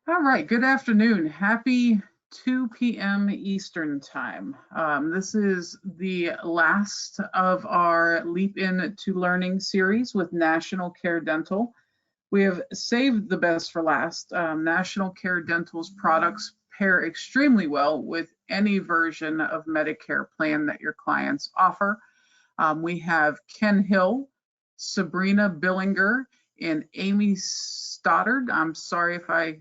All right, good afternoon. Happy 2 p.m. Eastern Time. This is the last of our Leap Into Learning series with National Care Dental. We have saved the best for last. National Care Dental's products pair extremely well with any version of Medicare plan that your clients offer. We have Ken Hill, Sabrina Billinger, and Amy Stoddard. I'm sorry if I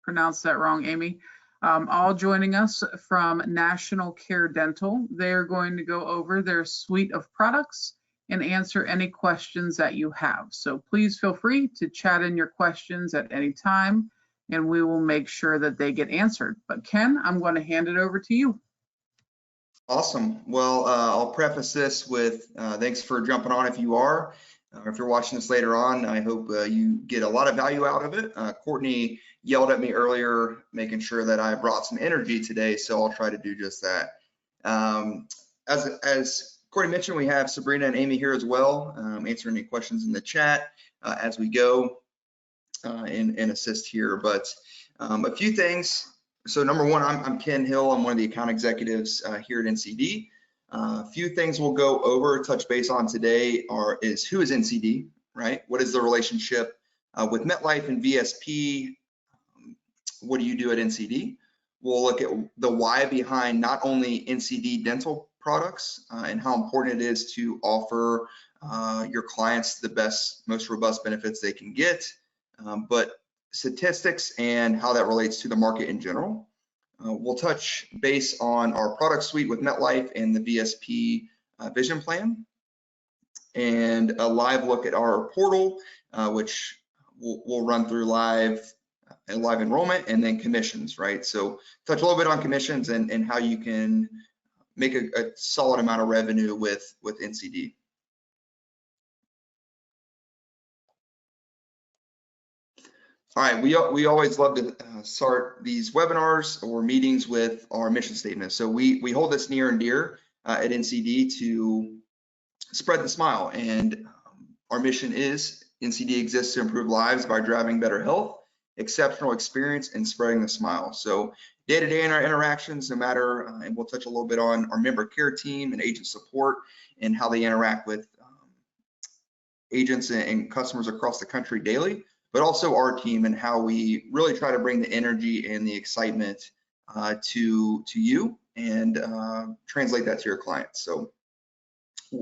pronounced that wrong, Amy. All joining us from National Care Dental. They're going to go over their suite of products and answer any questions that you have. So please feel free to chat in your questions at any time, and we will make sure that they get answered. But Ken, I'm going to hand it over to you. Awesome. Well, I'll preface this with thanks for jumping on if you are. If you're watching this later on, I hope you get a lot of value out of it. Courtney yelled at me earlier, making sure that I brought some energy today, so I'll try to do just that. As Courtney mentioned, we have Sabrina and Amy here as well, answering any questions in the chat as we go and assist here. But a few things. So number one, I'm Ken Hill. I'm one of the account executives here at NCD. A few things we'll go over, touch base on today is who is NCD, right? What is the relationship with MetLife and VSP? What do you do at NCD? We'll look at the why behind not only NCD dental products and how important it is to offer your clients the best, most robust benefits they can get, but statistics and how that relates to the market in general. We'll touch base on our product suite with MetLife and the VSP vision plan, and a live look at our portal, which we'll run through live enrollment, and then commissions, right? So touch a little bit on commissions and how you can make a solid amount of revenue with NCD. All right, we always love to start these webinars or meetings with our mission statement. So we hold this near and dear at NCD to spread the smile, and our mission is NCD exists to improve lives by driving better health, exceptional experience, and spreading the smile. So day-to-day in our interactions, no matter, and we'll touch a little bit on our member care team and agent support and how they interact with agents and customers across the country daily, but also our team and how we really try to bring the energy and the excitement to you and translate that to your clients. So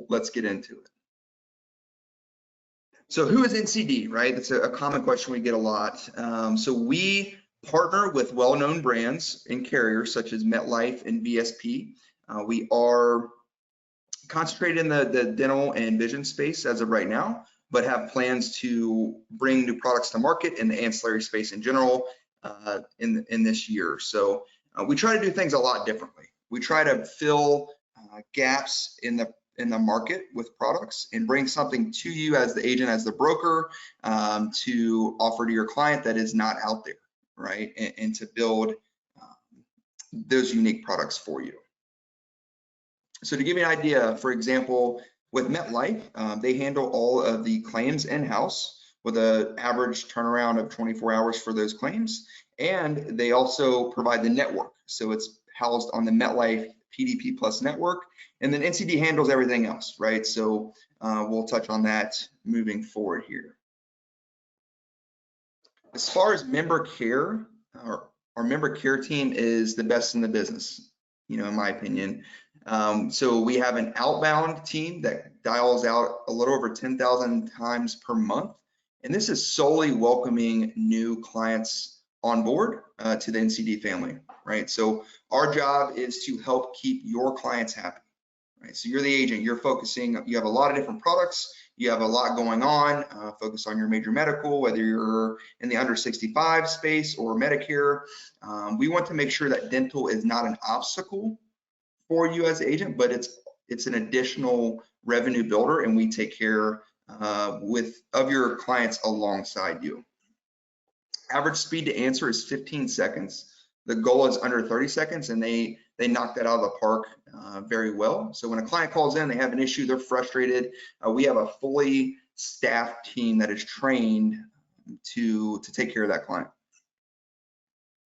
let's get into it. So who is NCD, right? That's a common question we get a lot. So we partner with well-known brands and carriers such as MetLife and VSP. We are concentrated in the dental and vision space as of right now, but have plans to bring new products to market in the ancillary space in general in this year. So we try to do things a lot differently. We try to fill gaps in the market with products and bring something to you as the agent, as the broker, to offer to your client that is not out there, right? And to build those unique products for you. So to give you an idea, for example, with MetLife, they handle all of the claims in-house with an average turnaround of 24 hours for those claims. And they also provide the network. So it's housed on the MetLife PDP Plus network. And then NCD handles everything else, right? So we'll touch on that moving forward here. As far as member care, our member care team is the best in the business, in my opinion. So we have an outbound team that dials out a little over 10,000 times per month. And this is solely welcoming new clients on board to the NCD family, right? So our job is to help keep your clients happy, right? So you're the agent, you're focusing, you have a lot of different products, you have a lot going on, focus on your major medical, whether you're in the under 65 space or Medicare. We want to make sure that dental is not an obstacle for you as an agent, but it's an additional revenue builder, and we take care of your clients alongside you. Average speed to answer is 15 seconds. The goal is under 30 seconds, and they knock that out of the park very well. So when a client calls in, they have an issue, they're frustrated, we have a fully staffed team that is trained to take care of that client.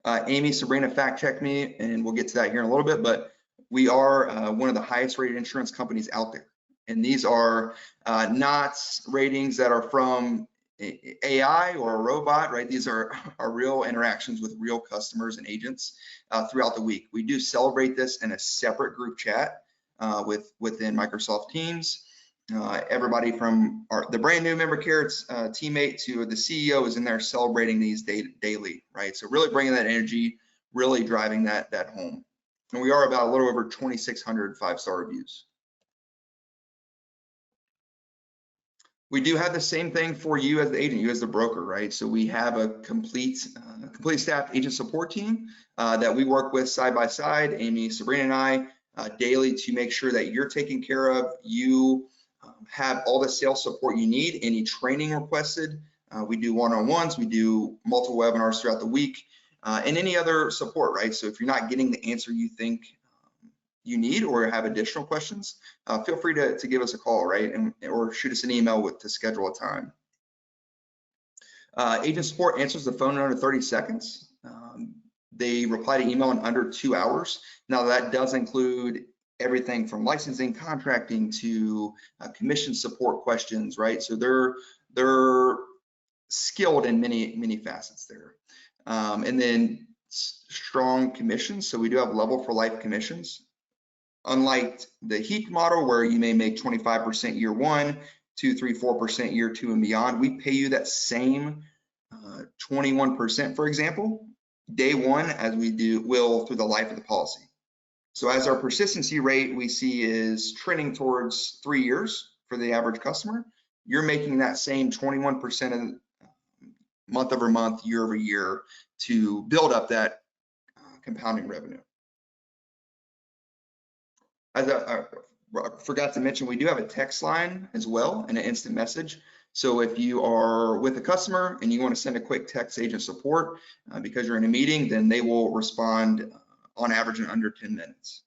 Amy, Sabrina fact checked me, and we'll get to that here in a little bit, but we are one of the highest rated insurance companies out there. And these are not ratings that are from AI or a robot, right? These are real interactions with real customers and agents throughout the week. We do celebrate this in a separate group chat within Microsoft Teams. Everybody from the brand new member care teammate to the CEO is in there celebrating these daily, right? So really bringing that energy, really driving that home. And we are about a little over 2,600 5-star reviews. We do have the same thing for you as the agent, you as the broker, right? So we have a complete staffed agent support team that we work with side by side, Amy, Sabrina, and I, daily to make sure that you're taken care of. You have all the sales support you need, any training requested. We do one-on-ones, we do multiple webinars throughout the week, and any other support, right? So if you're not getting the answer you think you need or have additional questions, feel free to give us a call, right? Or shoot us an email to schedule a time. Agent support answers the phone in under 30 seconds. They reply to email in under 2 hours. Now that does include everything from licensing, contracting to commission support questions, right? So they're skilled in many facets there. And then strong commissions. So we do have level for life commissions. Unlike the HEAP model where you may make 25% year 1, 2, 3, 4% year 2 and beyond, we pay you that same 21%, for example, day 1 as we will through the life of the policy. So as our persistency rate we see is trending towards 3 years for the average customer, you're making that same 21% month over month, year over year to build up that compounding revenue. As I forgot to mention, we do have a text line as well and an instant message. So if you are with a customer and you want to send a quick text agent support because you're in a meeting, then they will respond on average in under 10 minutes.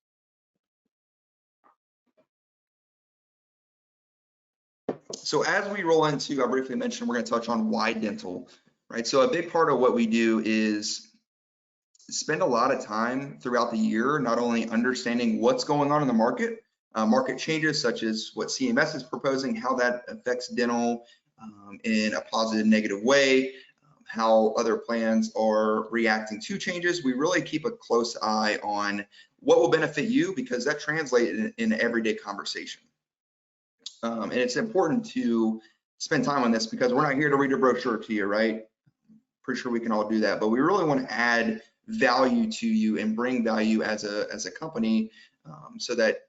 So as we roll into, I briefly mentioned, we're going to touch on why dental, right? So a big part of what we do is spend a lot of time throughout the year, not only understanding what's going on in the market, market changes such as what CMS is proposing, how that affects dental in a positive, negative way, how other plans are reacting to changes. We really keep a close eye on what will benefit you because that translates in everyday conversation. And it's important to spend time on this because we're not here to read a brochure to you, right? Pretty sure we can all do that, but we really want to add value to you and bring value as a company so that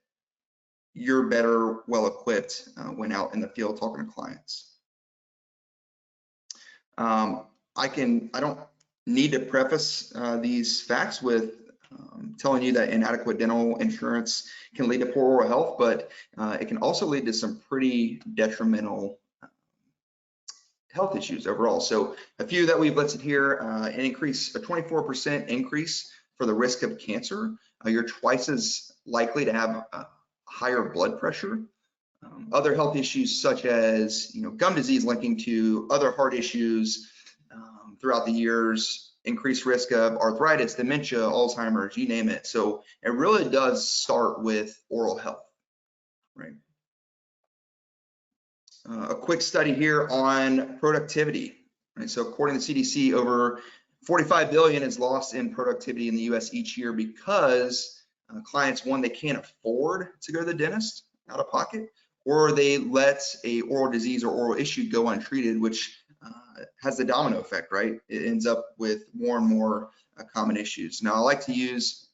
you're better well equipped when out in the field talking to clients. I don't need to preface these facts with telling you that inadequate dental insurance can lead to poor oral health, but it can also lead to some pretty detrimental health issues overall. So a few that we've listed here, a 24% increase for the risk of cancer. You're twice as likely to have higher blood pressure. Other health issues such as gum disease linking to other heart issues throughout the years, increased risk of arthritis, dementia, Alzheimer's, you name it. So it really does start with oral health, right? A quick study here on productivity. Right? So according to the CDC, over 45 billion is lost in productivity in the US each year because clients, one, they can't afford to go to the dentist out of pocket, or they let a oral disease or oral issue go untreated, which has the domino effect, right? It ends up with more and more common issues. Now, I like to use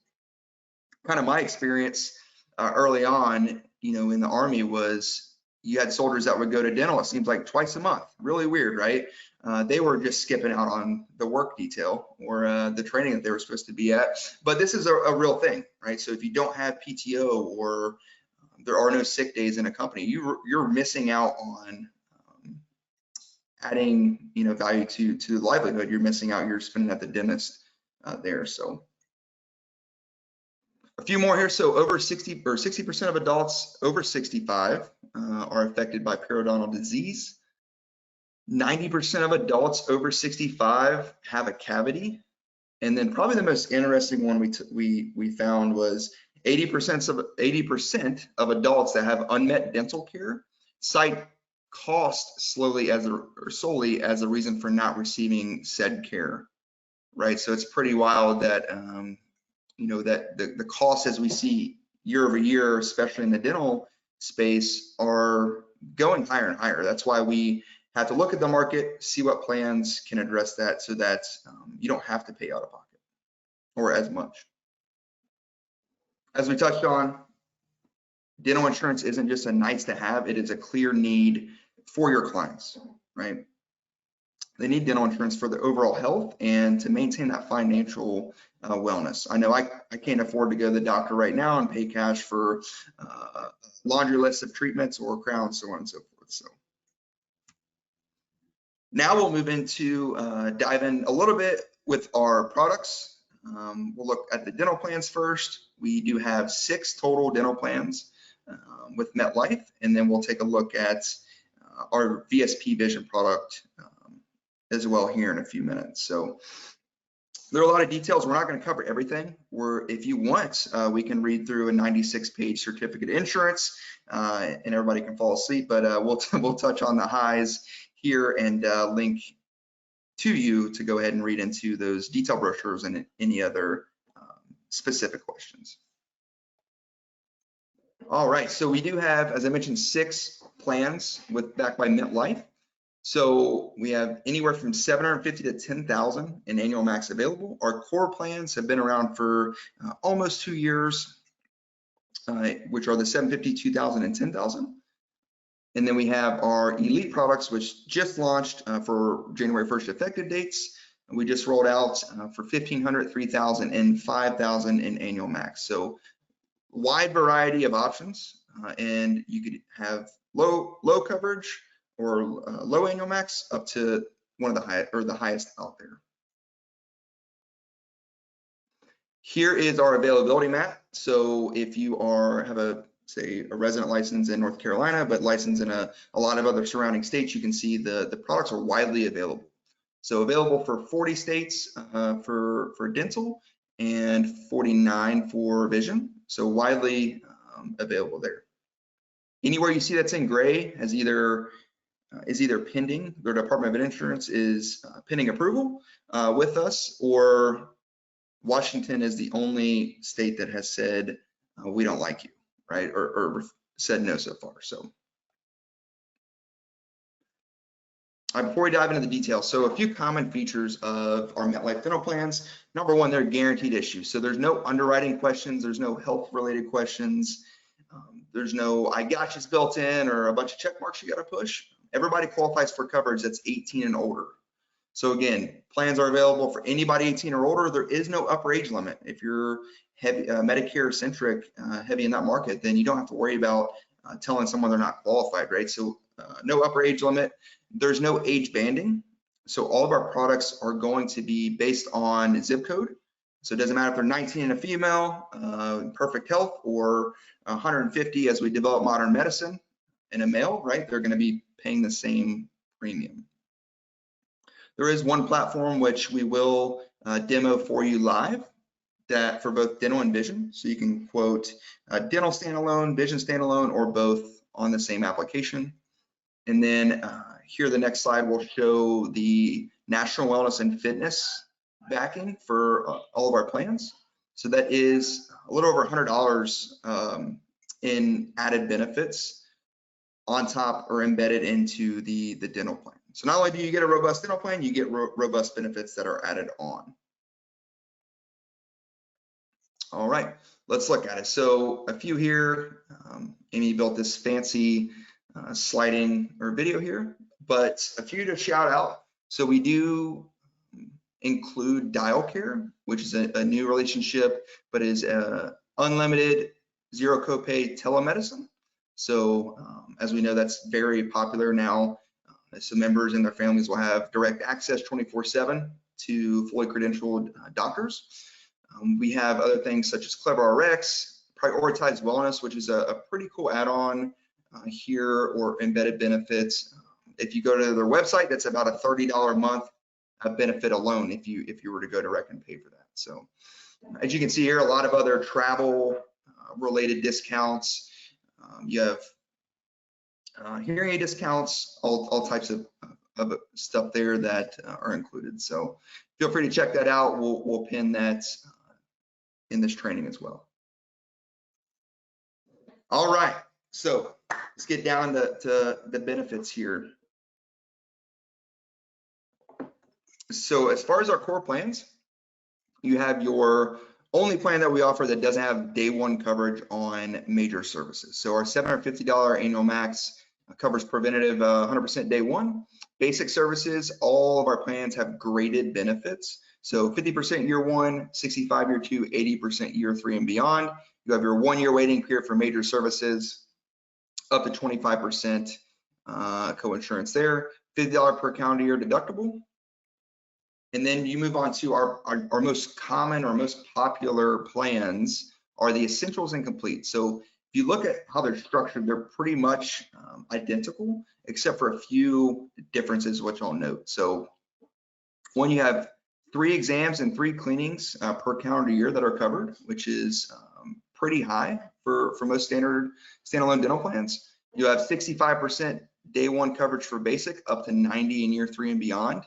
kind of my experience early on, in the Army was you had soldiers that would go to dental, it seems like twice a month. Really weird, right? They were just skipping out on the work detail or the training that they were supposed to be at. But this is a real thing, right? So if you don't have PTO or there are no sick days in a company, you're missing out on adding value to the livelihood. You're missing out, you're spending at the dentist there. So a few more here. So over 60% of adults over 65 are affected by periodontal disease. 90% of adults over 65 have a cavity, And then probably the most interesting one we found was 80% of adults that have unmet dental care cite cost solely as a reason for not receiving said care, right? So it's pretty wild that that the costs as we see year over year, especially in the dental space, are going higher and higher. That's why we have to look at the market, see what plans can address that, so that you don't have to pay out of pocket or as much. As we touched on, dental insurance isn't just a nice to have, it is a clear need for your clients, right? They need dental insurance for their overall health and to maintain that financial wellness. I know I can't afford to go to the doctor right now and pay cash for a laundry list of treatments or crowns, so on and so forth. So now we'll move into dive in a little bit with our products. We'll look at the dental plans first. We do have 6 total dental plans with MetLife, and then we'll take a look at our VSP Vision product as well here in a few minutes. So there are a lot of details. We're not going to cover everything. If you want, we can read through a 96-page certificate of insurance, and everybody can fall asleep. But we'll touch on the highs here and link to you to go ahead and read into those detailed brochures and any other specific questions. All right, so we do have, as I mentioned, 6 plans backed by MetLife. So we have anywhere from $750 to $10,000 in annual max available. Our core plans have been around for almost 2 years, which are the $750, $2,000, and $10,000. And then we have our elite products, which just launched for January 1st effective dates. We just rolled out for $1,500, $3,000, and $5,000 in annual max. So wide variety of options, and you could have low coverage or low annual max up to one of the highest out there. Here is our availability map. So if you have say a resident license in North Carolina, but licensed in a lot of other surrounding states, you can see the products are widely available. So available for 40 states for dental and 49 for vision. So widely available there. Anywhere you see that's in gray is either pending. Their Department of Insurance is pending approval with us, or Washington is the only state that has said we don't like you, right? Or said no so far. So before we dive into the details, so a few common features of our MetLife dental plans. Number one, they're guaranteed issue. So there's no underwriting questions, there's no health related questions, there's no I gotchas built in or a bunch of check marks you got to push. Everybody qualifies for coverage that's 18 and older. So again, plans are available for anybody 18 or older. There is no upper age limit. If you're heavy Medicare centric, heavy in that market, then you don't have to worry about telling someone they're not qualified, right? So no upper age limit. There's no age banding. So all of our products are going to be based on zip code. So it doesn't matter if they're 19 and a female, perfect health, or 150 as we develop modern medicine and a male, right? They're going to be paying the same premium. There is one platform which we will demo for you live that for both dental and vision. So you can quote dental standalone, vision standalone, or both on the same application. And then here, the next slide will show the National Wellness and Fitness backing for all of our plans. So that is a little over $100 in added benefits on top or embedded into the dental plan. So not only do you get a robust dental plan, you get robust benefits that are added on. All right, let's look at it. So a few here. Amy built this fancy sliding or video here, but a few to shout out. So we do include Dial Care, which is a new relationship, but is unlimited zero copay telemedicine. So as we know, that's very popular now. So members and their families will have direct access 24/7 to fully credentialed doctors. We have other things such as CleverRx, Prioritized Wellness, which is a pretty cool add-on here, or embedded benefits. If you go to their website, that's about a $30 a month benefit alone if you were to go direct and pay for that. So as you can see here, a lot of other travel related discounts. You have hearing aid discounts, all types of stuff there that are included. So feel free to check that out. We'll pin that in this training as well. All right, so let's get down to the benefits here. So as far as our core plans, you have your only plan that we offer that doesn't have day one coverage on major services. So our $750 annual max covers preventative 100% day one. Basic services, all of our plans have graded benefits. So 50% year one, 65 year two, 80% year three and beyond. You have your 1 year waiting period for major services, up to 25% co-insurance there, $50 per calendar year deductible. And then you move on to our most common or most popular plans are the essentials and complete. So if you look at how they're structured, they're pretty much identical, except for a few differences, which I'll note. So one, you have 3 exams and 3 cleanings per calendar year that are covered, which is pretty high for most standalone dental plans. You have 65% day one coverage for basic, up to 90 in year 3 and beyond.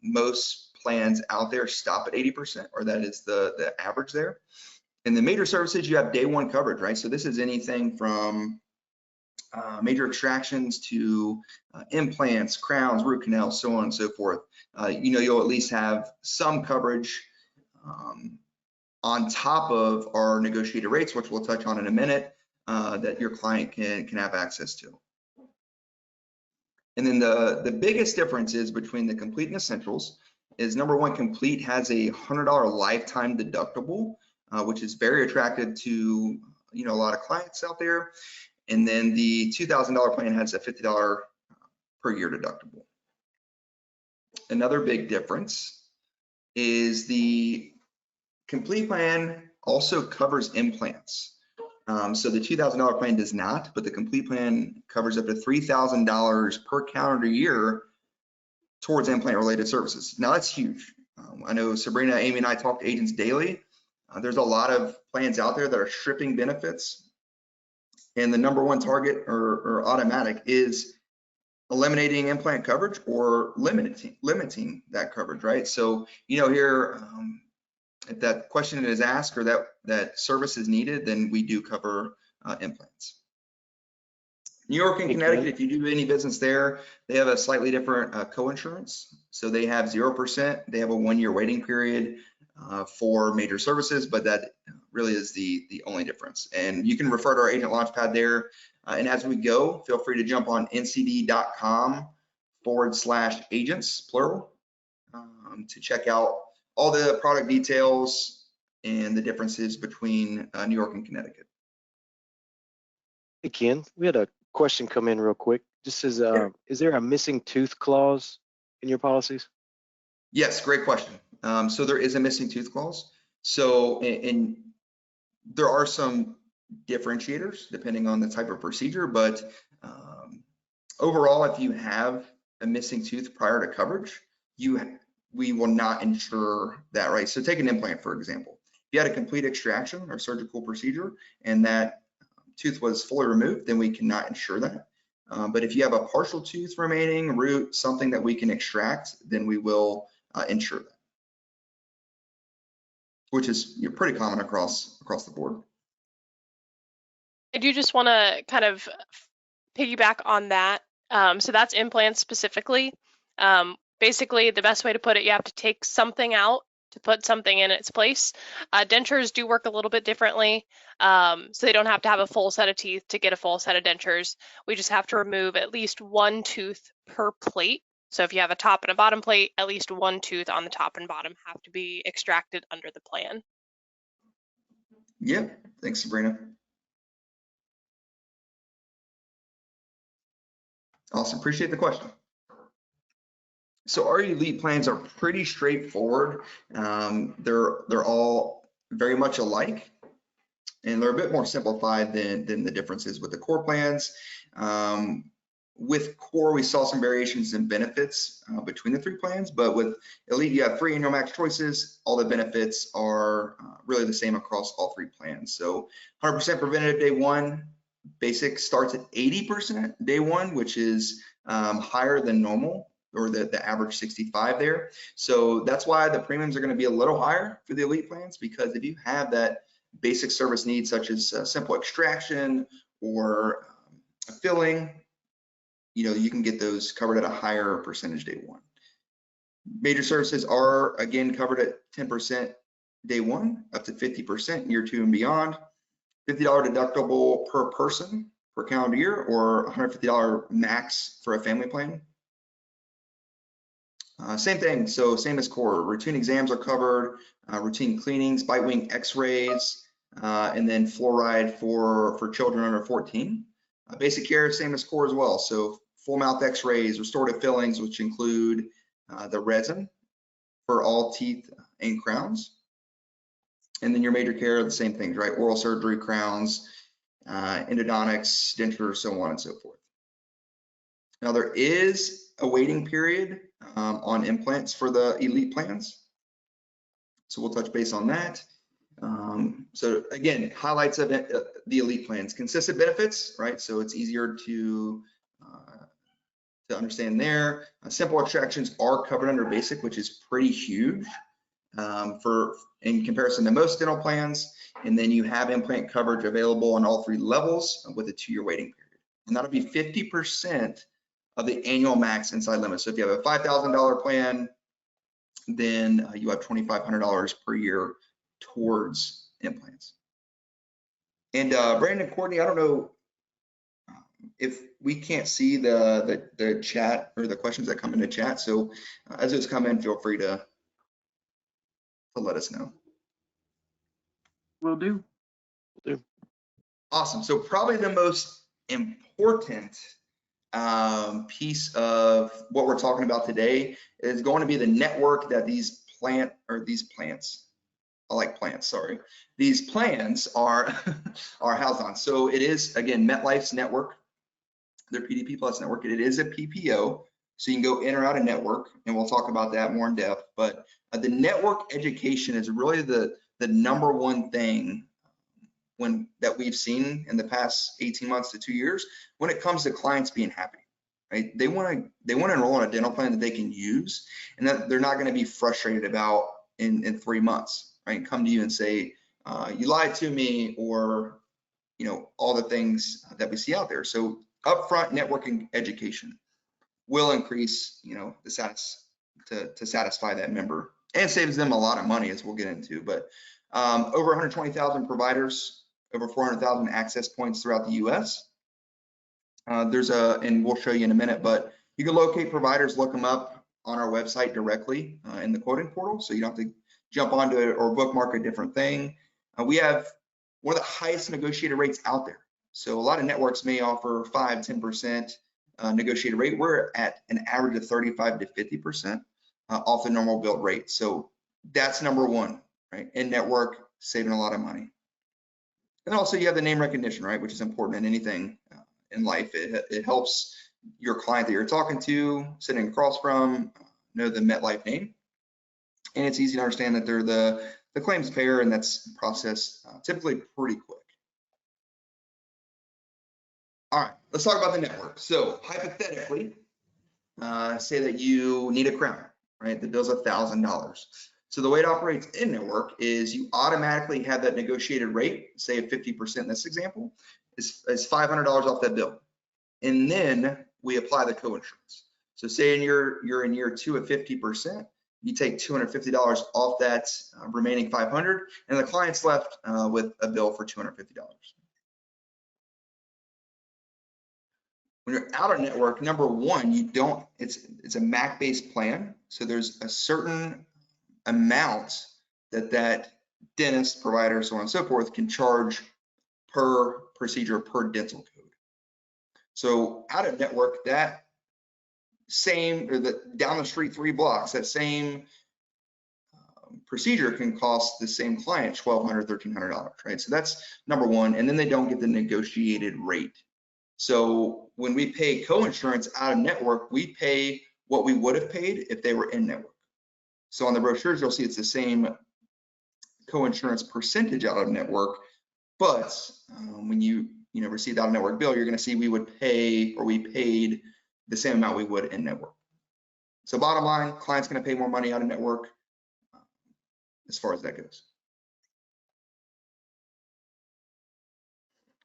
Most plans out there stop at 80%, or that is the average there. In the major services, you have day one coverage, right? So this is anything from major extractions to implants, crowns, root canals, so on and so forth. You'll at least have some coverage on top of our negotiated rates, which we'll touch on in a minute, that your client can have access to. And then the biggest difference is between the complete and essentials is, number one, complete has a $100 lifetime deductible, which is very attractive to a lot of clients out there. And then the $2,000 plan has a $50 per year deductible. Another big difference is the complete plan also covers implants. So the $2,000 plan does not, but the complete plan covers up to $3,000 per calendar year towards implant related services. Now that's huge. I know Sabrina, Amy, and I talk to agents daily. There's a lot of plans out there that are stripping benefits, and the number one target or automatic is eliminating implant coverage or limiting that coverage, right? So here, if that question is asked or that service is needed, then we do cover implants. New York and Connecticut, if you do any business there, they have a slightly different co-insurance. So they have 0%. They have a 1 year waiting period for major services, but that really is the only difference. And you can refer to our agent launchpad there. And as we go, feel free to jump on ncd.com/agents, plural, to check out all the product details and the differences between New York and Connecticut. Hey, Ken, we had a question come in real quick. Just says, is there a missing tooth clause in your policies? Yes, great question. So there is a missing tooth clause. So, and there are some differentiators depending on the type of procedure, but overall, if you have a missing tooth prior to coverage, we will not insure that, right? So take an implant, for example. If you had a complete extraction or surgical procedure and that tooth was fully removed, then we cannot insure that. But if you have a partial tooth remaining, root, something that we can extract, then we will insure that, which is pretty common across the board. I do just want to kind of piggyback on that. So that's implants specifically. Basically, the best way to put it, you have to take something out to put something in its place. Dentures do work a little bit differently. So they don't have to have a full set of teeth to get a full set of dentures. We just have to remove at least 1 tooth per plate. So if you have a top and a bottom plate, at least 1 tooth on the top and bottom have to be extracted under the plan. Yeah, thanks, Sabrina. Awesome, appreciate the question. So our elite plans are pretty straightforward. They're all very much alike, and they're a bit more simplified than the differences with the core plans. with core, we saw some variations in benefits between the 3 plans, but with elite, you have 3 annual max choices. All the benefits are really the same across all 3 plans. So 100% preventative day 1, basic starts at 80% day 1, which is higher than normal, or the average 65 there. So that's why the premiums are going to be a little higher for the elite plans, because if you have that basic service needs such as simple extraction or filling, you can get those covered at a higher percentage day 1. Major services are again covered at 10% day 1, up to 50% year 2 and beyond. $50 deductible per person per calendar year, or $150 max for a family plan. Same thing, so same as core. Routine exams are covered, routine cleanings, bite wing x-rays, and then fluoride for children under 14. Basic care, same as core as well. So full mouth x-rays, restorative fillings, which include the resin for all teeth and crowns. And then your major care, the same things, right? Oral surgery, crowns, endodontics, denture, so on and so forth. Now there is a waiting period on implants for the elite plans. So we'll touch base on that. So again, highlights of the elite plans: consistent benefits, right? So it's easier to understand there. Simple extractions are covered under basic, which is pretty huge in comparison to most dental plans. And then you have implant coverage available on all 3 levels with a 2-year waiting period. And that'll be 50% of the annual max inside limit. So if you have a $5,000 plan, then you have $2,500 per year towards implants. And Brandon, Courtney, I don't know if we can't see the chat or the questions that come into chat. So as those come in, feel free to let us know. Will do. Awesome. So probably the most important piece of what we're talking about today is going to be the network that these plants, I like plants, sorry. These plans are housed on. So it is, again, MetLife's network, their PDP Plus network. It is a PPO, so you can go in or out of network, and we'll talk about that more in depth. But the network education is really the number one thing that we've seen in the past 18 months to 2 years when it comes to clients being happy. Right? They want to enroll in a dental plan that they can use and that they're not going to be frustrated about in 3 months, right? Come to you and say, you lied to me, or all the things that we see out there. So upfront networking education will increase, the to satisfy that member, and saves them a lot of money, as we'll get into. But over 120,000 providers, over 400,000 access points throughout the U.S. And we'll show you in a minute, but you can locate providers, look them up on our website directly in the quoting portal, so you don't have to jump onto it or bookmark a different thing. We have one of the highest negotiated rates out there. So a lot of networks may offer 5-10% negotiated rate. We're at an average of 35 to 50% off the normal build rate. So that's number one, right? In network, saving a lot of money. And also you have the name recognition, right? Which is important in anything in life. It helps your client that you're talking to, sitting across from, know the MetLife name. And it's easy to understand that they're the claims payer, and that's processed typically pretty quick. All right, let's talk about the network. So hypothetically, say that you need a crown, right? The bill's $1,000. So the way it operates in network is you automatically have that negotiated rate, say at 50% in this example, is $500 off that bill. And then we apply the co-insurance. So say you're in year 2 at 50%, you take $250 off that remaining $500, and the client's left with a bill for $250. When you're out of network, number one, it's a MAC-based plan. So there's a certain amount that dentist, provider, so on and so forth can charge per procedure, per dental code. So out of network, that same, or down the street 3 blocks, that same procedure can cost the same client $1,200, $1,300, right? So that's number one. And then they don't get the negotiated rate. So when we pay co-insurance out of network, we pay what we would have paid if they were in network. So on the brochures, you'll see it's the same co-insurance percentage out of network, but when you receive out of network bill, you're going to see we would pay, or we paid the same amount we would in network. So bottom line, client's going to pay more money out of network as far as that goes.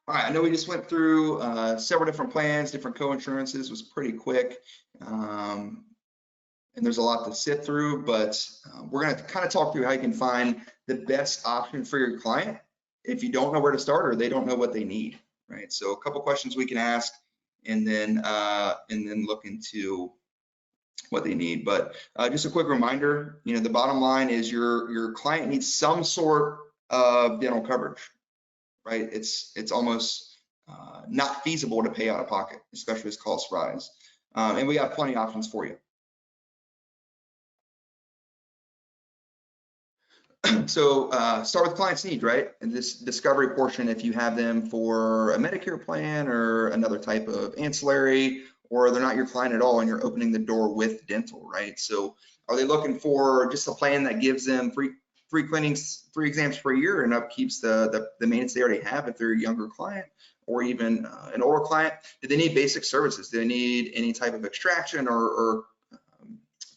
All right, I know we just went through several different plans, different co-insurances, was pretty quick. And there's a lot to sift through, but we're going to kind of talk through how you can find the best option for your client if you don't know where to start or they don't know what they need, right? So a couple questions we can ask, and then look into what they need. But just a quick reminder, the bottom line is your client needs some sort of dental coverage, right? It's almost not feasible to pay out of pocket, especially as costs rise. And we got plenty of options for you. So start with client's need, right? And this discovery portion, if you have them for a Medicare plan or another type of ancillary, or they're not your client at all and you're opening the door with dental, right? So are they looking for just a plan that gives them free cleanings, 3 exams per year and upkeeps the maintenance they already have if they're a younger client or even an older client? Do they need basic services? Do they need any type of extraction or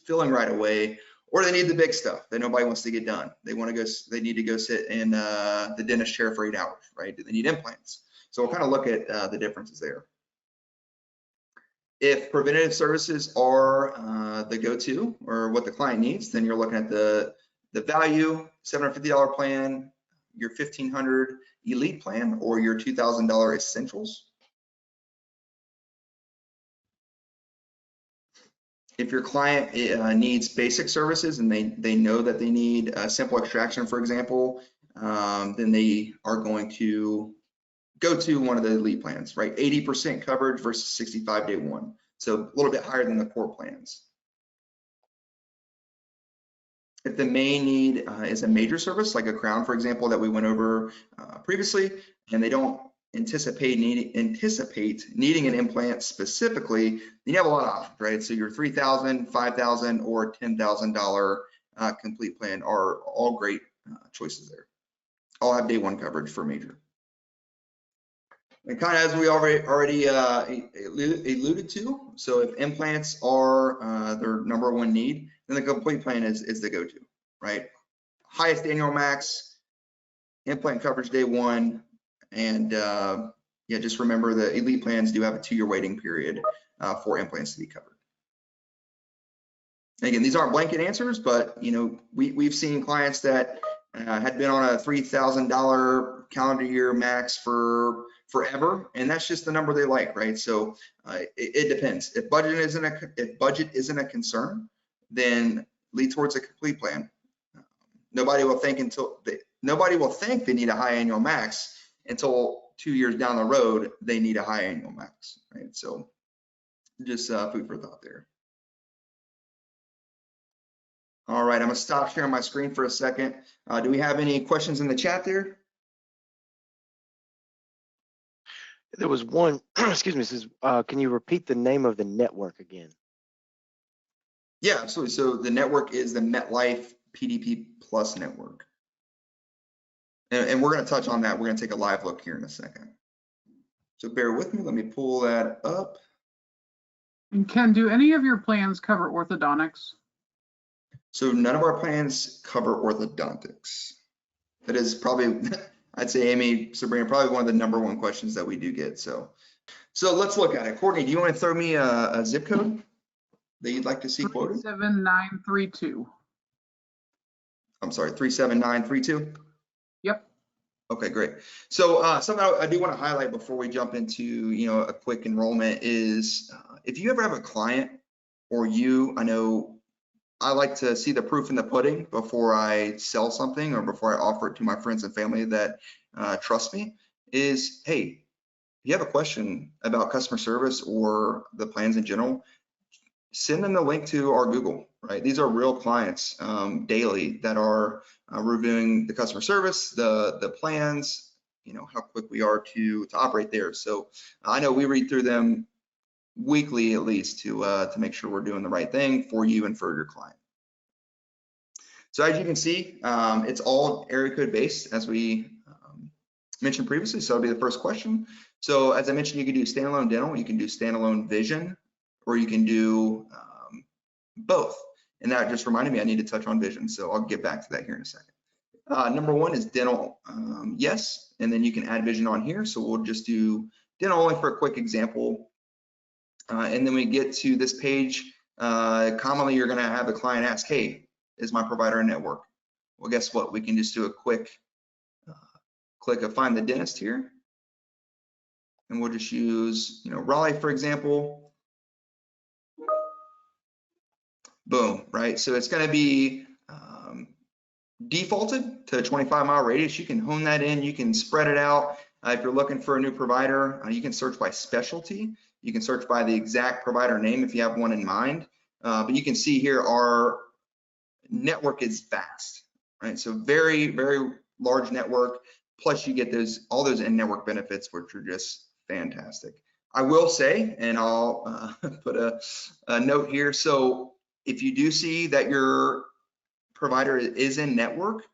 filling right away? Or they need the big stuff that nobody wants to get done. They need to go sit in the dentist chair for 8 hours, right? Do they need implants? So we'll kind of look at the differences there. If preventative services are the go-to or what the client needs, then you're looking at the value $750 plan, your $1,500 elite plan, or your $2,000 essentials. If your client needs basic services and they know that they need a simple extraction, for example, then they are going to go to one of the elite plans, right? 80% coverage versus 65 day one. So a little bit higher than the core plans. If the main need is a major service, like a crown, for example, that we went over previously, and they don't anticipate needing an implant specifically, then you have a lot of options, right? So your $3,000, $5,000, or $10,000 complete plan are all great choices there. All have day one coverage for major. And kind of as we already alluded to, so if implants are their #1 need, then the complete plan is the go-to, right? Highest annual max, implant coverage day one, and yeah, just remember the elite plans do have a 2-year waiting period for implants to be covered. And again, these aren't blanket answers, but we've seen clients that had been on a $3,000 calendar year max for forever, and that's just the number they like, right? So it depends. If budget isn't a concern, then lead towards a complete plan. Nobody will think they need a high annual max until 2 years down the road they need a high annual max, right? So just food for thought there. All right, I'm gonna stop sharing my screen for a second. Do we have any questions in the chat there? There was one, excuse me, says, can you repeat the name of the network again? Yeah, absolutely. So the network is the MetLife PDP Plus network. And we're going to touch on that. We're going to take a live look here in a second. So bear with me. Let me pull that up. And Ken, do any of your plans cover orthodontics? So none of our plans cover orthodontics. That is probably, I'd say, Amy, Sabrina, probably one of the #1 questions that we do get. So let's look at it. Courtney, do you want to throw me a zip code that you'd like to see quoted? 37932. I'm sorry, 37932? Yep. Okay, great. So something I do want to highlight before we jump into a quick enrollment is if you ever have a client or I know I like to see the proof in the pudding before I sell something or before I offer it to my friends and family that trust me, is, hey, if you have a question about customer service or the plans in general, send them the link to our Google, right? These are real clients daily that are reviewing the customer service, the plans, how quick we are to operate there. So I know we read through them weekly at least to make sure we're doing the right thing for you and for your client. So as you can see, it's all area code based, as we mentioned previously. So that'll be the first question. So as I mentioned, you can do standalone dental, you can do standalone vision, or you can do both. And that just reminded me I need to touch on vision. So I'll get back to that here in a second. Number one is dental, yes, and then you can add vision on here. So we'll just do dental only for a quick example. And then we get to this page. Commonly, you're going to have the client ask, hey, is my provider a network? Well, guess what? We can just do a quick click of find the dentist here. And we'll just use, Raleigh, for example. Boom, right? So it's going to be defaulted to a 25-mile radius. You can hone that in. You can spread it out. If you're looking for a new provider, you can search by specialty. You can search by the exact provider name if you have one in mind. But you can see here our network is vast, right? So very, very large network. Plus you get all those in-network benefits, which are just fantastic. I will say, and I'll put a note here. So if you do see that your provider is in network,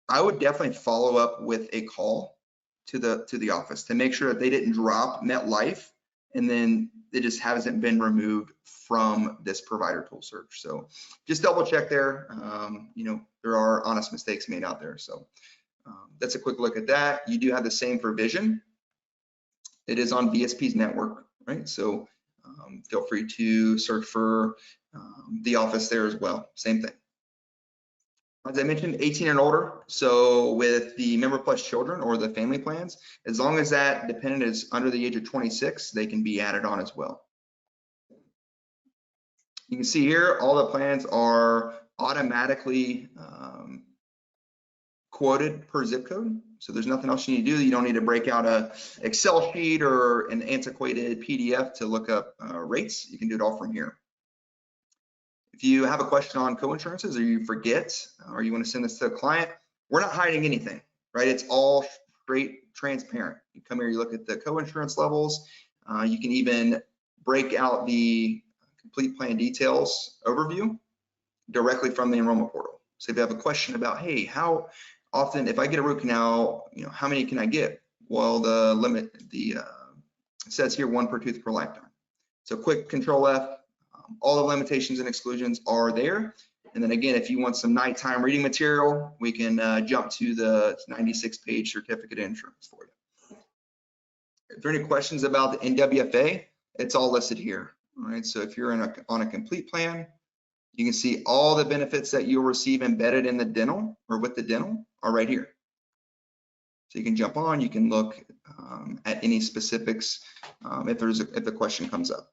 I would definitely follow up with a call to the office to make sure that they didn't drop MetLife and then it just hasn't been removed from this provider tool search. So just double check there. There are honest mistakes made out there. So that's a quick look at that. You do have the same for vision. It is on VSP's network, right? So feel free to search for the office there as well. Same thing. As I mentioned, 18 and older. So with the Member Plus children or the family plans, as long as that dependent is under the age of 26, they can be added on as well. You can see here, all the plans are automatically quoted per zip code. So there's nothing else you need to do. You don't need to break out a Excel sheet or an antiquated PDF to look up rates. You can do it all from here. If you have a question on co-insurances or you forget or you want to send this to a client, we're not hiding anything, right? It's all straight transparent. You come here, you look at the co-insurance levels. You can even break out the complete plan details overview directly from the enrollment portal. So if you have a question about, hey, how often, if I get a root canal, how many can I get? Well, the limit, it says here 1 per tooth per lifetime. So quick Control F. All the limitations and exclusions are there. And then again, if you want some nighttime reading material, we can jump to the 96-page certificate of insurance for you. If there are any questions about the NWFA, it's all listed here. All right, so if you're on a complete plan, you can see all the benefits that you'll receive embedded in the dental or with the dental are right here. So you can jump on, you can look at any specifics if the question comes up.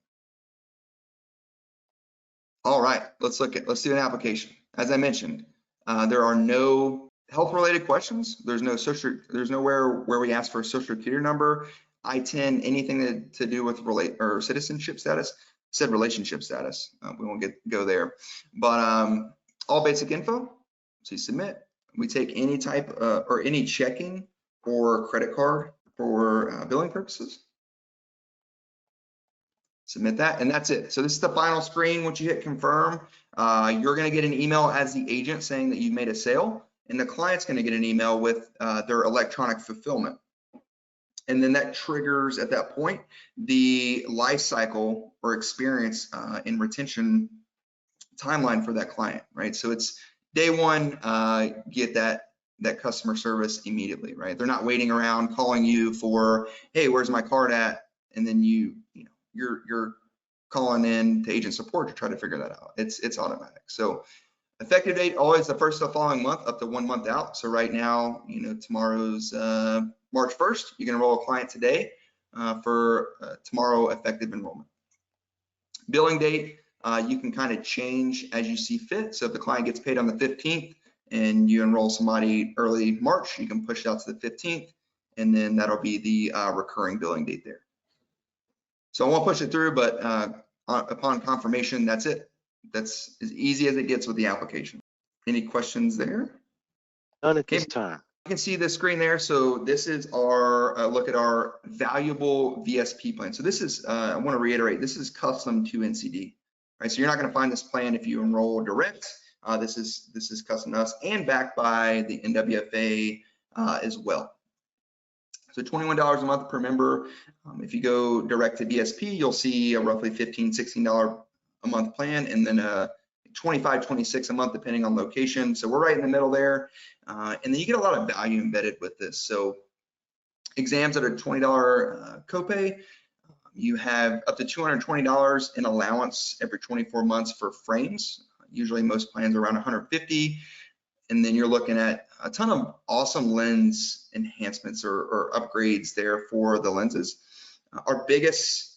All right, let's do an application. As I mentioned, there are no health-related questions. There's nowhere where we ask for a social security number, I-10, anything to do with citizenship status. Said relationship status. We won't go there, but all basic info. So you submit. We take any type or any checking or credit card for billing purposes. Submit that, and that's it. So this is the final screen. Once you hit confirm, you're going to get an email as the agent saying that you've made a sale, and the client's going to get an email with their electronic fulfillment. And then that triggers at that point the life cycle or experience in retention timeline for that client, right? So it's day one, get that customer service immediately, right? They're not waiting around calling you for, hey, where's my card at? And then you're calling in to agent support to try to figure that out. It's automatic. So effective date always the first of the following month up to 1 month out. So right now, tomorrow's March 1st. You can enroll a client today for tomorrow effective enrollment. Billing date, you can kind of change as you see fit. So if the client gets paid on the 15th and you enroll somebody early March, you can push it out to the 15th, and then that'll be the recurring billing date there. So I won't push it through, but upon confirmation, that's it. That's as easy as it gets with the application. Any questions there? None at this time. can see the screen there. So this is our look at our valuable VSP plan. So this is, I want to reiterate, this is custom to NCD, right? So you're not going to find this plan if you enroll direct. This is custom to us and backed by the NWFA as well. So $21 a month per member. If you go direct to VSP, you'll see a roughly $15, $16 a month plan, and then a $25, $26 a month depending on location. So we're right in the middle there. And then you get a lot of value embedded with this. So exams at a $20 copay. You have up to $220 in allowance every 24 months for frames. Usually most plans are around 150. And then you're looking at a ton of awesome lens enhancements or upgrades there for the lenses. Our biggest,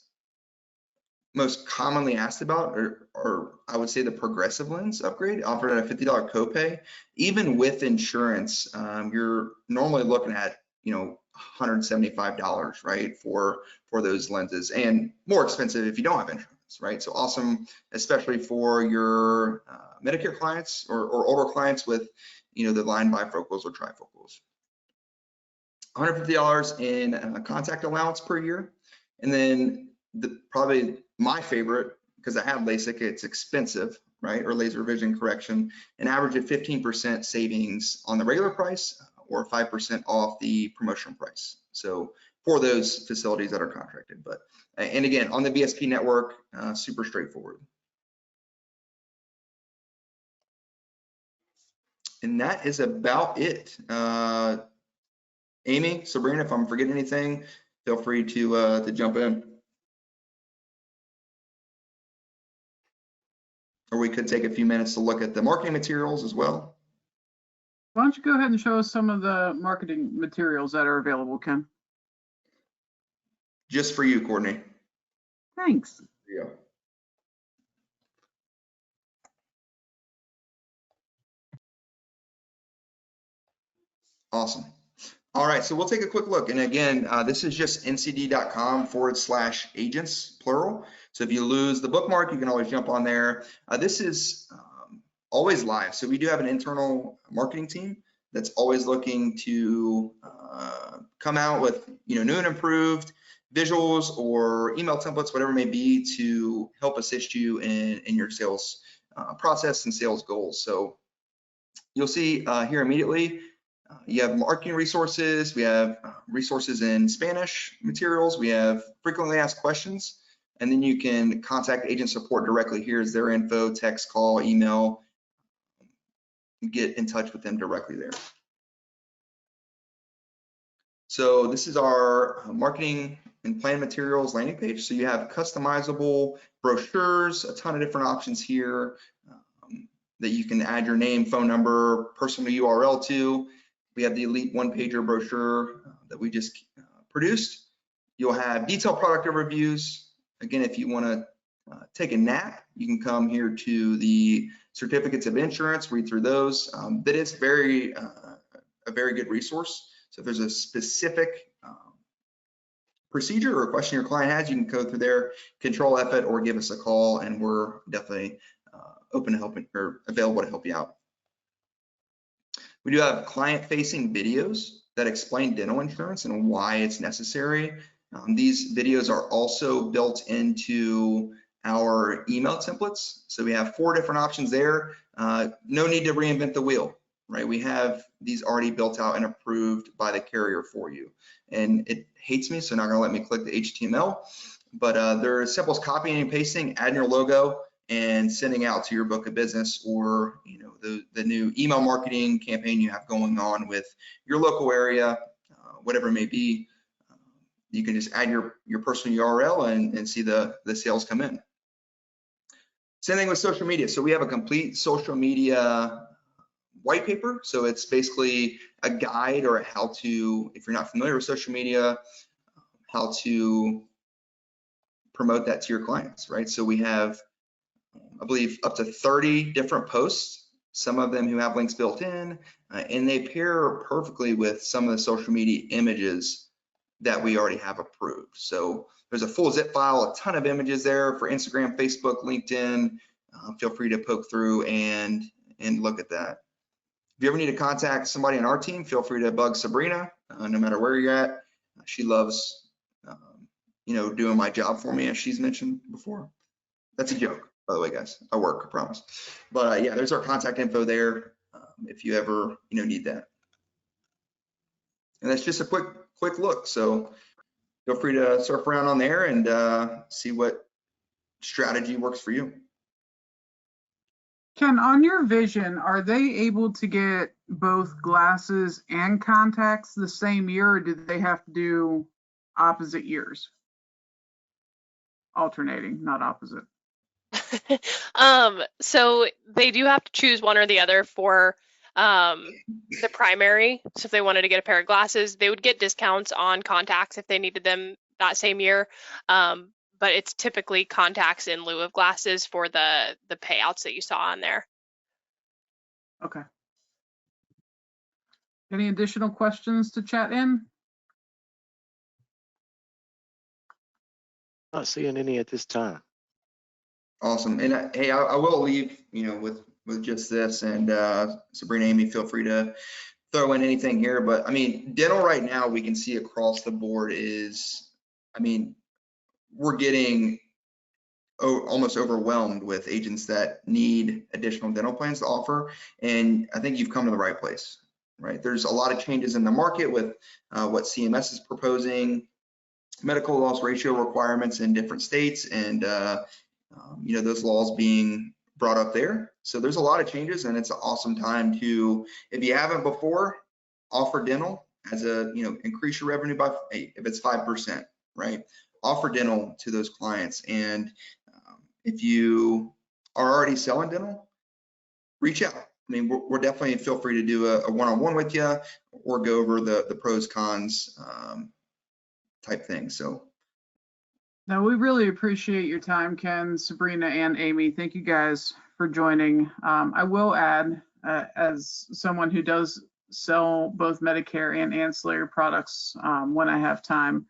most commonly asked about, or I would say the progressive lens upgrade offered at a $50 copay. Even with insurance, you're normally looking at, you know, $175, right, for those lenses, and more expensive if you don't have insurance, right? So awesome, especially for your Medicare clients or older clients with, you know, the line bifocals or trifocals. $150 in contact allowance per year, and then probably my favorite, because I have LASIK, it's expensive, right, or laser vision correction, an average of 15% savings on the regular price or 5% off the promotional price. So for those facilities that are contracted, but, and again, on the VSP network, super straightforward. And that is about it. Amy, Sabrina, if I'm forgetting anything, feel free to jump in. Or we could take a few minutes to look at the marketing materials as well. Why don't you go ahead and show us some of the marketing materials that are available, Ken? Just for you, Courtney. Thanks. There you go. Awesome. All right, so we'll take a quick look. And again, this is just ncd.com/agents, plural. So if you lose the bookmark, you can always jump on there. This is always live. So we do have an internal marketing team that's always looking to come out with, you know, new and improved visuals or email templates, whatever it may be, to help assist you in your sales process and sales goals. So you'll see here immediately, you have marketing resources, we have resources in Spanish materials, we have frequently asked questions, and then you can contact agent support directly. Here's their info, text, call, email, get in touch with them directly there. So this is our marketing and plan materials landing page. So you have customizable brochures, a ton of different options here that you can add your name, phone number, personal URL to. We have the Elite one-pager brochure that we just produced. You'll have detailed product overviews. Again, if you want to take a nap, you can come here to the certificates of insurance, read through those. That is a very good resource. So if there's a specific procedure or a question your client has, you can go through there, control F it, or give us a call, and we're definitely open to helping or available to help you out. We do have client-facing videos that explain dental insurance and why it's necessary. These videos are also built into our email templates. So we have 4 different options there. No need to reinvent the wheel, right? We have these already built out and approved by the carrier for you. And it hates me, so not gonna let me click the HTML, but they're as simple as copying and pasting, adding your logo, and sending out to your book of business, or, you know, the new email marketing campaign you have going on with your local area, whatever it may be. You can just add your personal URL and see the sales come in. Same thing with social media. So we have a complete social media white paper. So it's basically a guide or a how to, if you're not familiar with social media, how to promote that to your clients, right? So we have, I believe, up to 30 different posts, some of them who have links built in, and they pair perfectly with some of the social media images that we already have approved. So there's a full zip file, a ton of images there for Instagram, Facebook, LinkedIn. Feel free to poke through and look at that. If you ever need to contact somebody on our team, feel free to bug Sabrina, no matter where you're at. She loves, doing my job for me, as she's mentioned before. That's a joke, by the way, guys. I work, I promise. But yeah, there's our contact info there if you ever, need that. And that's just a quick look. So feel free to surf around on there and see what strategy works for you. Ken, on your vision, are they able to get both glasses and contacts the same year, or do they have to do opposite years? Alternating, not opposite. So they do have to choose one or the other for the primary. So if they wanted to get a pair of glasses, they would get discounts on contacts if they needed them that same year. But it's typically contacts in lieu of glasses for the payouts that you saw on there. Okay. Any additional questions to chat in? Not seeing any at this time. Awesome. And hey, I will leave, with just this, and Sabrina, Amy, feel free to throw in anything here. But I mean, dental right now, we can see across the board is, we're getting almost overwhelmed with agents that need additional dental plans to offer. And I think you've come to the right place, right? There's a lot of changes in the market with what CMS is proposing, medical loss ratio requirements in different states, and those laws being brought up there. So there's a lot of changes, and it's an awesome time to, if you haven't before, offer dental as a, increase your revenue by, if it's 5%, right? Offer dental to those clients. And if you are already selling dental, reach out. I mean, we're definitely, feel free to do a one-on-one with you or go over the pros, cons type thing. So. Now, we really appreciate your time, Ken, Sabrina, and Amy. Thank you guys for joining. I will add, as someone who does sell both Medicare and ancillary products when I have time,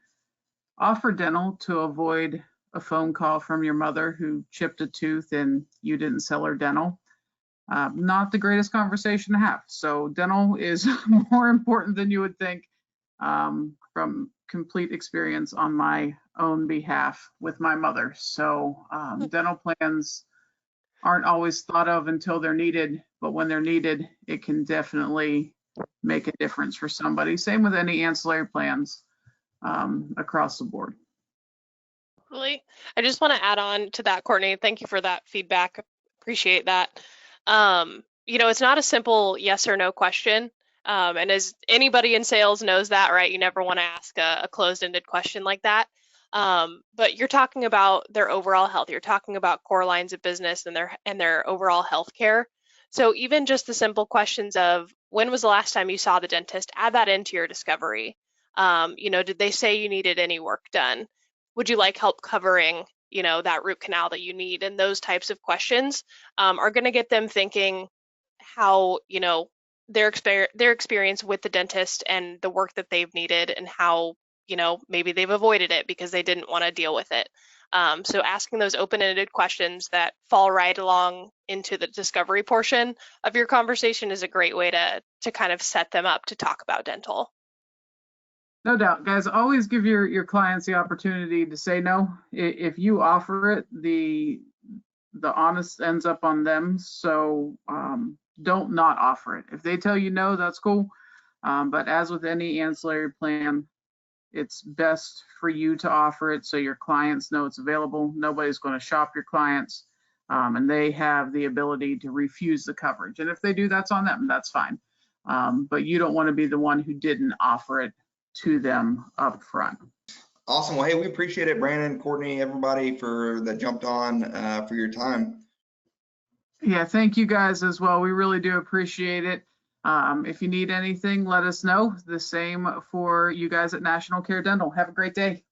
offer dental to avoid a phone call from your mother who chipped a tooth and you didn't sell her dental. Not the greatest conversation to have. So dental is more important than you would think, from complete experience on my own behalf with my mother. So dental plans aren't always thought of until they're needed, but when they're needed, it can definitely make a difference for somebody. Same with any ancillary plans across the board. Really, I just want to add on to that, Courtney. Thank you for that feedback. Appreciate that. It's not a simple yes or no question. And as anybody in sales knows that, right? You never want to ask a closed-ended question like that. But you're talking about their overall health. You're talking about core lines of business and their overall health care. So even just the simple questions of when was the last time you saw the dentist, add that into your discovery. Did they say you needed any work done? Would you like help covering, that root canal that you need? And those types of questions are going to get them thinking how, their experience with the dentist and the work that they've needed and how, maybe they've avoided it because they didn't want to deal with it. So asking those open-ended questions that fall right along into the discovery portion of your conversation is a great way to kind of set them up to talk about dental. No doubt, guys. Always give your clients the opportunity to say no. If you offer it, the honest ends up on them. So don't not offer it. If they tell you no, that's cool. But as with any ancillary plan, it's best for you to offer it so your clients know it's available. Nobody's going to shop your clients, and they have the ability to refuse the coverage. And if they do, that's on them. That's fine. But you don't want to be the one who didn't offer it to them up front. Awesome. Well, hey, we appreciate it, Brandon, Courtney, everybody that jumped on for your time. Yeah, thank you guys as well. We really do appreciate it. If you need anything, let us know. The same for you guys at National Care Dental. Have a great day.